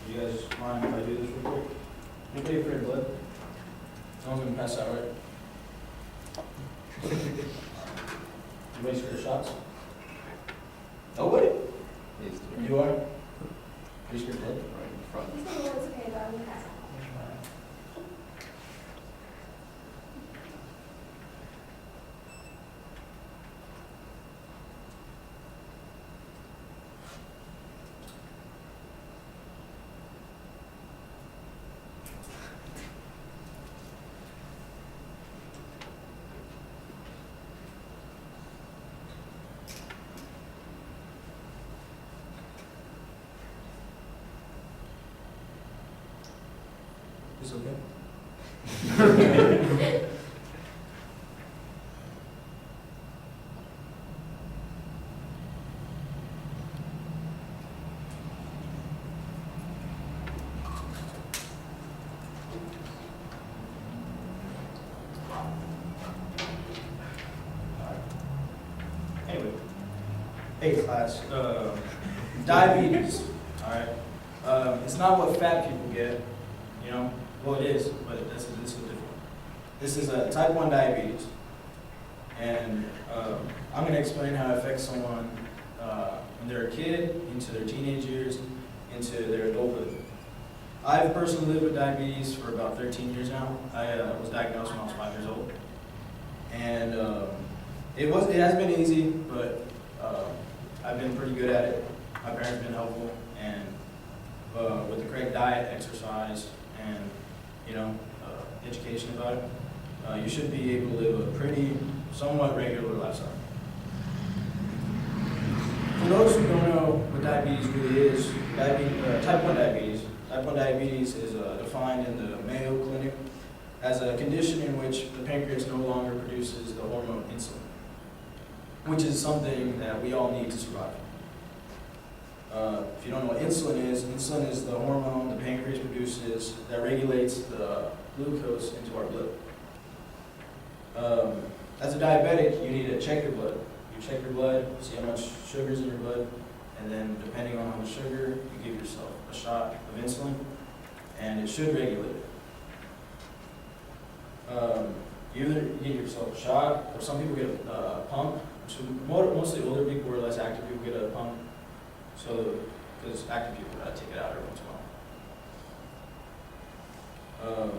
Do you guys mind if I do this real quick? Anybody afraid of blood? No one's gonna pass out, right? Anybody scared of shots? Nobody? You are? Are you scared of blood? Right in front. He said it was okay, but I wouldn't pass out. Is okay? Anyway, hey class, diabetes, all right? It's not what fat people get, you know? Well, it is, but this is different. This is a type 1 diabetes, and I'm going to explain how it affects someone when they're a kid, into their teenage years, into their adulthood. I've personally lived with diabetes for about 13 years now. I was diagnosed when I was 5 years old, and it has been easy, but I've been pretty good at it. My parents have been helpful, and with the correct diet, exercise, and education about it, you should be able to live a pretty, somewhat regular lifestyle. For those who don't know what diabetes really is, type 1 diabetes. Type 1 diabetes is defined in the Mayo Clinic as a condition in which the pancreas no longer produces the hormone insulin, which is something that we all need to survive. If you don't know what insulin is the hormone the pancreas produces that regulates the glucose into our blood. As a diabetic, you need to check your blood. You check your blood, see how much sugar is in your blood, and then depending on how much sugar, you give yourself a shot of insulin, and it should regulate it. You either give yourself a shot, or some people get a pump. So mostly older people or less active people get a pump. So, because active people gotta take it out every once in a while.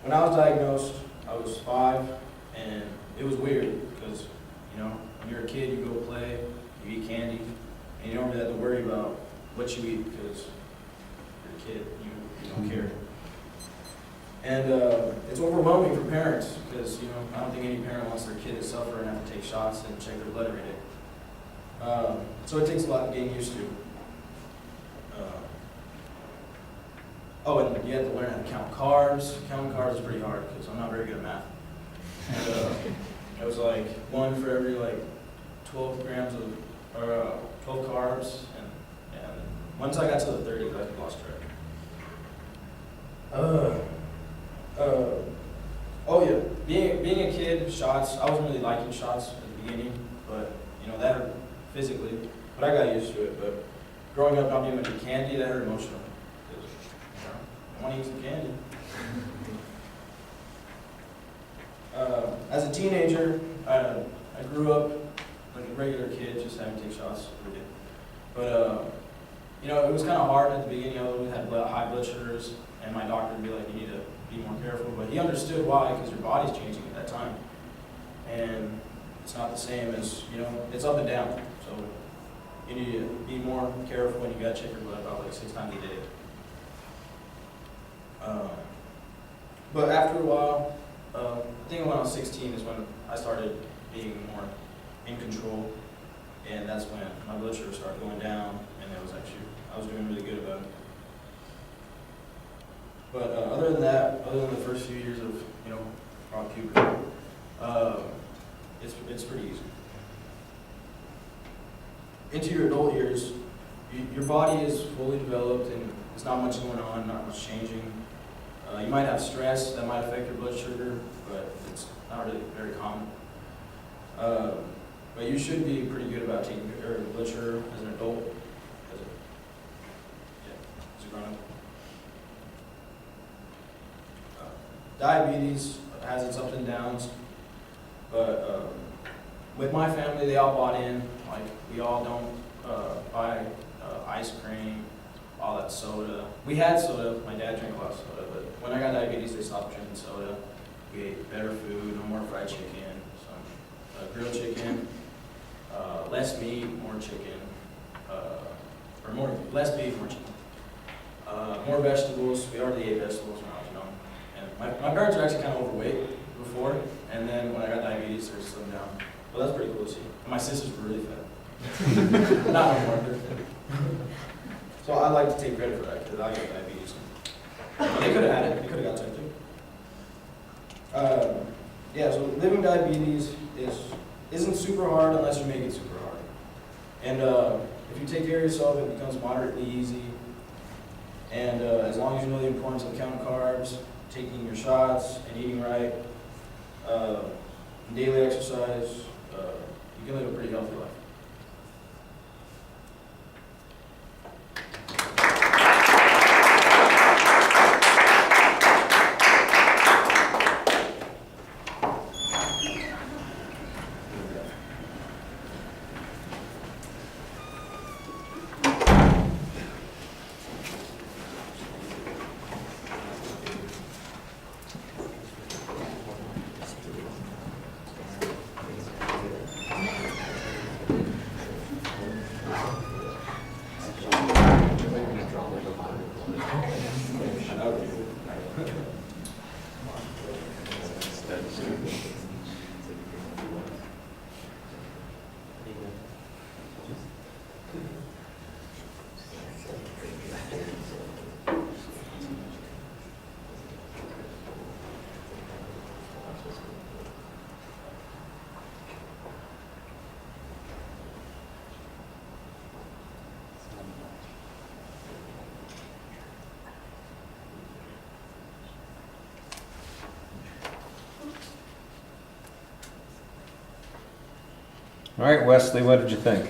When I was diagnosed, I was 5, and it was weird because, when you're a kid, you go play, you eat candy, and you don't really have to worry about what you eat because you're a kid, you don't care. And it's overwhelming for parents because, I don't think any parent wants their kid to suffer and have to take shots and check their blood every day. So it takes a lot of getting used to. And you have to learn how to count carbs. Counting carbs is pretty hard because I'm not very good at math. And it was like 1 for every 12 grams of, or 12 carbs. And once I got to the 30s, I lost track. Being a kid, shots, I wasn't really liking shots at the beginning, but that hurt physically, but I got used to it. But growing up not being able to eat candy, that hurt emotionally. Because, I want to eat some candy. As a teenager, I grew up like a regular kid, just having to take shots every day. But it was kind of hard at the beginning. I always had high blood sugars, and my doctor would be like, "You need to be more careful." But he understood why, because your body's changing at that time, and it's not the same as it's up and down. So you need to be more careful, and you got to check your blood about 6 times a day. But after a while, I think when I was 16 is when I started being more in control, and that's when my blood sugar started going down, and I was doing really good about it. But other than that, other than the first few years of probably puberty, it's pretty easy. Into your adult years, your body is fully developed, and there's not much going on, not much changing. You might have stress that might affect your blood sugar, but it's not really very common. But you should be pretty good about taking care of your blood sugar as an adult, as a grown diabetes has its ups and downs, but with my family, they all bought in. Like, we all don't buy ice cream, all that soda. We had soda. My dad drank a lot of soda, but when I got diabetes, they stopped drinking soda. We ate better food, no more fried chicken, some grilled chicken, less meat, more chicken, less beef, more chicken, more vegetables. We already ate vegetables when I was young. And my parents were actually kind of overweight before, and then when I got diabetes, they slimmed down. Well, that's pretty cool to see. And my sisters were really fat. Not no more, they're fat. So I like to take credit for that because I got diabetes. They could have had it. They could have got type 2. Yeah, so living diabetes isn't super hard unless you make it super hard. And if you take care of yourself, it becomes moderately easy. And as long as you know the importance of counting carbs, taking your shots, and eating right, daily exercise, you can live a pretty healthy life. All right, Wesley, what did you think?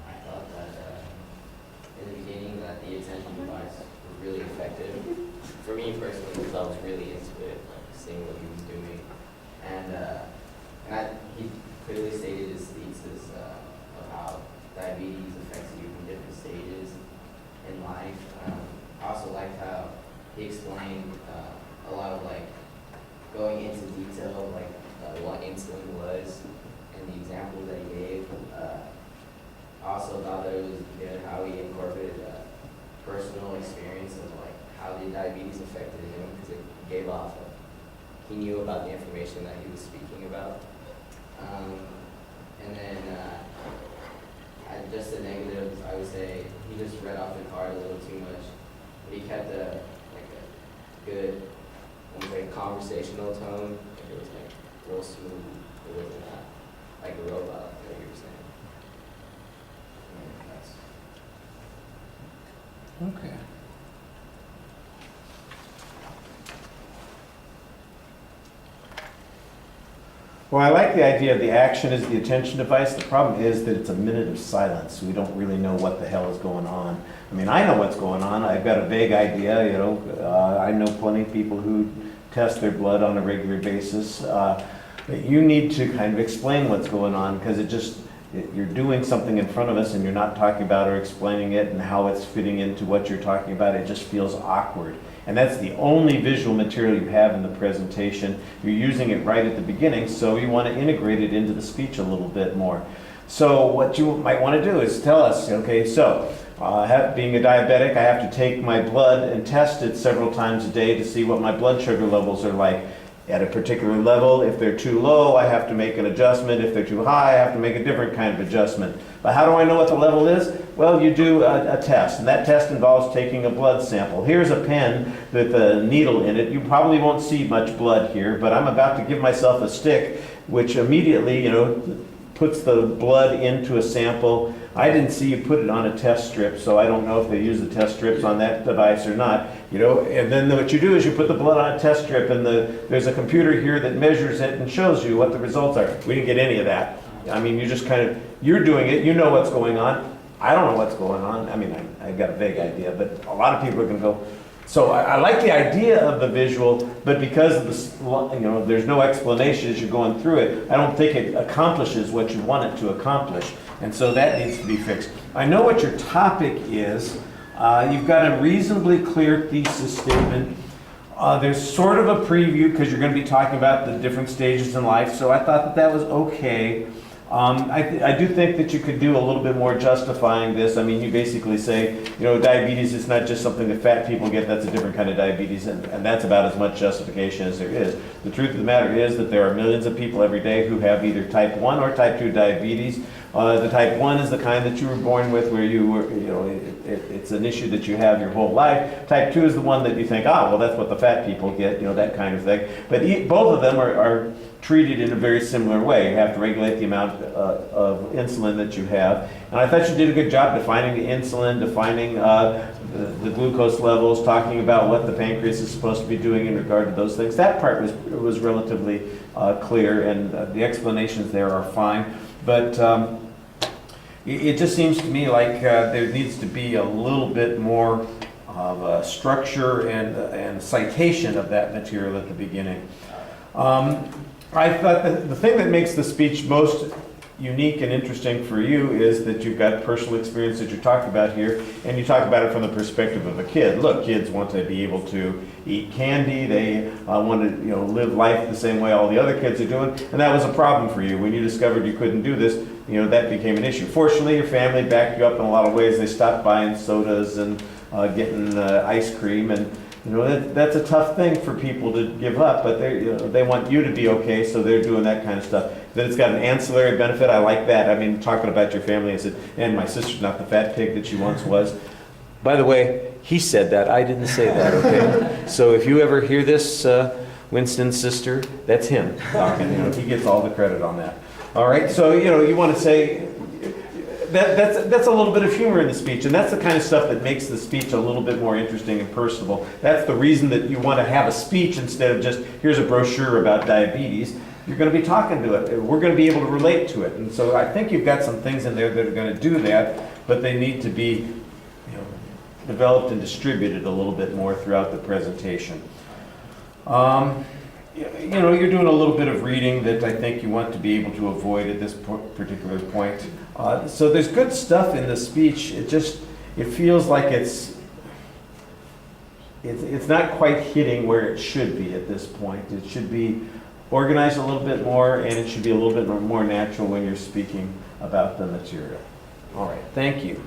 I thought that in the beginning that the attention device was really effective. For me personally, because I was really into it, like seeing what he was doing. And he clearly stated his thesis of how diabetes affects you from different stages in life. I also liked how he explained a lot of like going into detail of like what insulin was and the examples that he gave. I also thought that it was good how he incorporated personal experience of like how the diabetes affected him, because it gave off he knew about the information that he was speaking about. And then just the negatives, I would say he just read off the card a little too much, but he kept a good, almost like conversational tone. It was like real smooth. It wasn't like a robot, like you were saying. And that's Okay. Well, I like the idea of the action as the attention device. The problem is that it's a minute of silence. We don't really know what the hell is going on. I mean, I know what's going on. I've got a vague idea, you know. I know plenty of people who test their blood on a regular basis. But you need to kind of explain what's going on, because you're doing something in front of us and you're not talking about or explaining it and how it's fitting into what you're talking about. It just feels awkward. And that's the only visual material you have in the presentation. You're using it right at the beginning, so you want to integrate it into the speech a little bit more. So what you might want to do is tell us, okay, so being a diabetic, I have to take my blood and test it several times a day to see what my blood sugar levels are like. At a particular level, if they're too low, I have to make an adjustment. If they're too high, I have to make a different kind of adjustment. But how do I know what the level is? Well, you do a test, and that test involves taking a blood sample. Here's a pen with a needle in it. You probably won't see much blood here, but I'm about to give myself a stick, which immediately, puts the blood into a sample. I didn't see you put it on a test strip, so I don't know if they use the test strips on that device or not. And then what you do is you put the blood on a test strip, and there's a computer here that measures it and shows you what the results are. We didn't get any of that. I mean, you just you're doing it, you know what's going on. I don't know what's going on. I mean, I've got a vague idea, but a lot of people are going to go, So I like the idea of the visual, but because of the, there's no explanation as you're going through it, I don't think it accomplishes what you want it to accomplish. And so that needs to be fixed. I know what your topic is. You've got a reasonably clear thesis statement. There's sort of a preview because you're going to be talking about the different stages in life, so I thought that that was okay. I do think that you could do a little bit more justifying this. I mean, you basically say, diabetes is not just something that fat people get, that's a different kind of diabetes, and that's about as much justification as there is. The truth of the matter is that there are millions of people every day who have either type 1 or type 2 diabetes. The type 1 is the kind that you were born with, where you were, it's an issue that you have your whole life. Type 2 is the one that you think, well, that's what the fat people get, that kind of thing. But both of them are treated in a very similar way. You have to regulate the amount of insulin that you have. And I thought you did a good job defining the insulin, defining the glucose levels, talking about what the pancreas is supposed to be doing in regard to those things. That part was relatively clear, and the explanations there are fine. But it just seems to me like there needs to be a little bit more of a structure and citation of that material at the beginning. I thought that the thing that makes the speech most unique and interesting for you is that you've got personal experience that you're talking about here, and you talk about it from the perspective of a kid. Look, kids want to be able to eat candy. They want to, live life the same way all the other kids are doing, and that was a problem for you. When you discovered you couldn't do this, that became an issue. Fortunately, your family backed you up in a lot of ways. They stopped buying sodas and getting ice cream, and that's a tough thing for people to give up, but they want you to be okay, so they're doing that kind of stuff. Then it's got an ancillary benefit. I like that. I mean, talking about your family, I said, and my sister's not the fat pig that she once was. By the way, he said that. I didn't say that, okay? So if you ever hear this, Winston's sister, that's him talking. He gets all the credit on that. All right, so, you want to say, that's a little bit of humor in the speech, and that's the kind of stuff that makes the speech a little bit more interesting and personable. That's the reason that you want to have a speech instead of just, here's a brochure about diabetes. You're going to be talking to it. We're going to be able to relate to it. And so I think you've got some things in there that are going to do that, but they need to be developed and distributed a little bit more throughout the presentation. You're doing a little bit of reading that I think you want to be able to avoid at this particular point. So there's good stuff in the speech. It feels like it's not quite hitting where it should be at this point. It should be organized a little bit more, and it should be a little bit more natural when you're speaking about the material. All right, thank you.